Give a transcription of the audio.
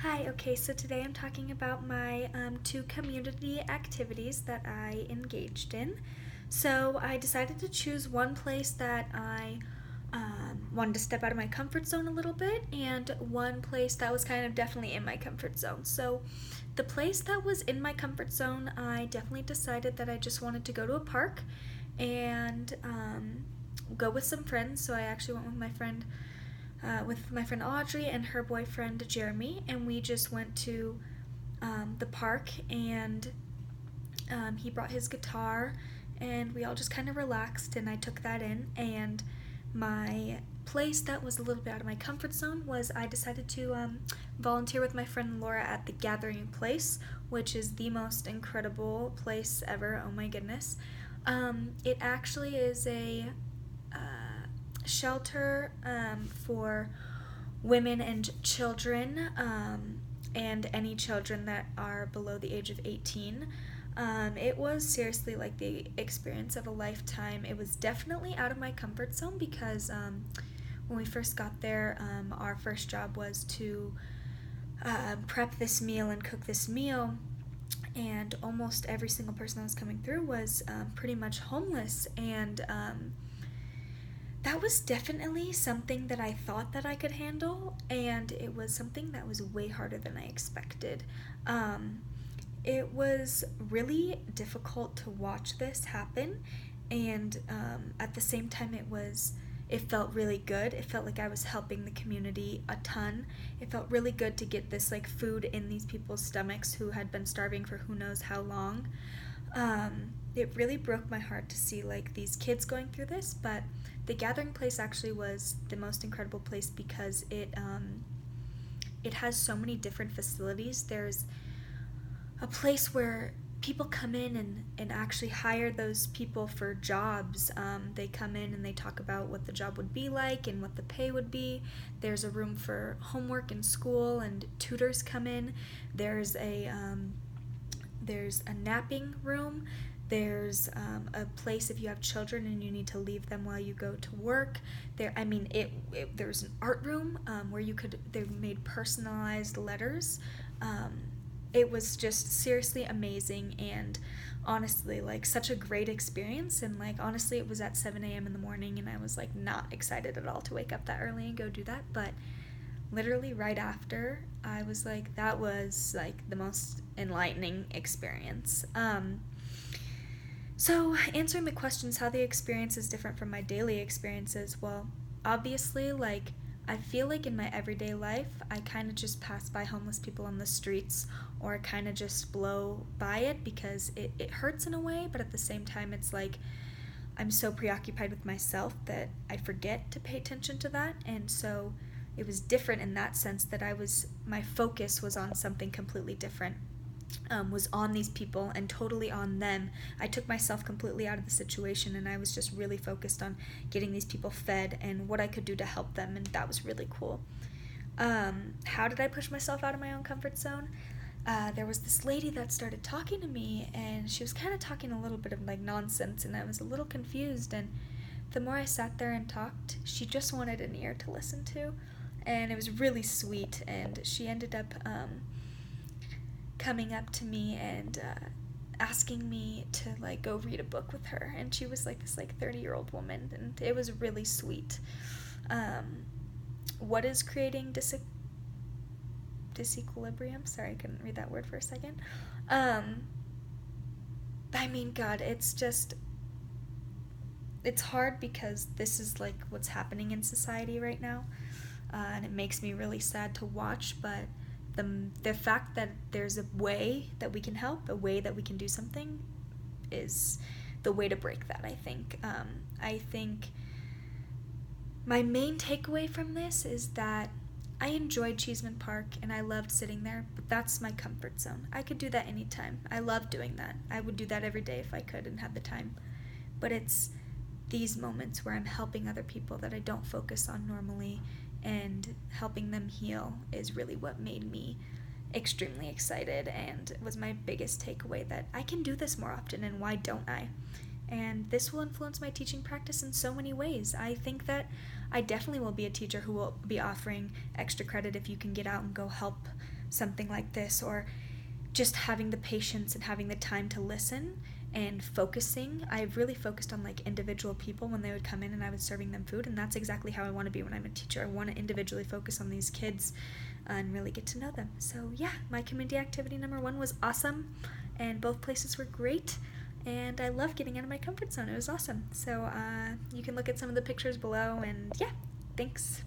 Okay, so today I'm talking about my two community activities that I engaged in. So I decided to choose one place that I wanted to step out of my comfort zone a little bit, and one place that was kind of definitely in my comfort zone. So the place that was in my comfort zone, I definitely decided that I just wanted to go to a park and go with some friends. So I actually went with my friend Audrey and her boyfriend Jeremy, and we just went to the park, and he brought his guitar, and we all just kind of relaxed, and I took that in. And my place that was a little bit out of my comfort zone was I decided to volunteer with my friend Laura at the Gathering Place, which is the most incredible place ever. Oh my goodness. It actually is a shelter for women and children, and any children that are below the age of 18. It was seriously like the experience of a lifetime. It was definitely out of my comfort zone because when we first got there, our first job was to prep this meal and cook this meal, and almost every single person that was coming through was pretty much homeless. And that was definitely something that I thought that I could handle, and it was something that was way harder than I expected. It was really difficult to watch this happen, and at the same time, it felt really good. It felt like I was helping the community a ton. It felt really good to get this like food in these people's stomachs who had been starving for who knows how long. It really broke my heart to see like these kids going through this, but the Gathering Place actually was the most incredible place because it has so many different facilities. There's a place where people come in and actually hire those people for jobs. They come in and they talk about what the job would be like and what the pay would be. There's a room for homework in school, and tutors come in. There's a napping room. There's a place if you have children and you need to leave them while you go to work. There's an art room where they made personalized letters. It was just seriously amazing, and honestly like such a great experience. And like honestly, it was at 7 a.m. in the morning, and I was like not excited at all to wake up that early and go do that. But literally right after, I was like, that was like the most enlightening experience. So, answering the questions, how the experience is different from my daily experiences, well, obviously, like, I feel like in my everyday life, I kind of just pass by homeless people on the streets, or kind of just blow by it because it hurts in a way, but at the same time, it's like I'm so preoccupied with myself that I forget to pay attention to that. And so it was different in that sense that my focus was on something completely different. Was on these people and totally on them. I took myself completely out of the situation, and I was just really focused on getting these people fed and what I could do to help them, and that was really cool. How did I push myself out of my own comfort zone? There was this lady that started talking to me, and she was kind of talking a little bit of like nonsense, and I was a little confused. And the more I sat there and talked, she just wanted an ear to listen to, and it was really sweet. And she ended up coming up to me and asking me to like go read a book with her, and she was like this like 30-year-old woman, and it was really sweet. What is creating disequilibrium? Sorry, I couldn't read that word for a second. God, it's hard because this is like what's happening in society right now, and it makes me really sad to watch. But the fact that there's a way that we can help, a way that we can do something, is the way to break that, I think. I think my main takeaway from this is that I enjoyed Cheeseman Park and I loved sitting there, but that's my comfort zone. I could do that anytime. I love doing that. I would do that every day if I could and had the time. But it's these moments where I'm helping other people that I don't focus on normally, and helping them heal is really what made me extremely excited, and was my biggest takeaway that I can do this more often, and why don't I? And this will influence my teaching practice in so many ways. I think that I definitely will be a teacher who will be offering extra credit if you can get out and go help something like this, or just having the patience and having the time to listen and focusing. I really focused on like individual people when they would come in and I was serving them food, and that's exactly how I want to be when I'm a teacher. I want to individually focus on these kids and really get to know them. So yeah, my community activity number 1 was awesome, and both places were great, and I love getting out of my comfort zone. It was awesome. So you can look at some of the pictures below, and yeah, thanks.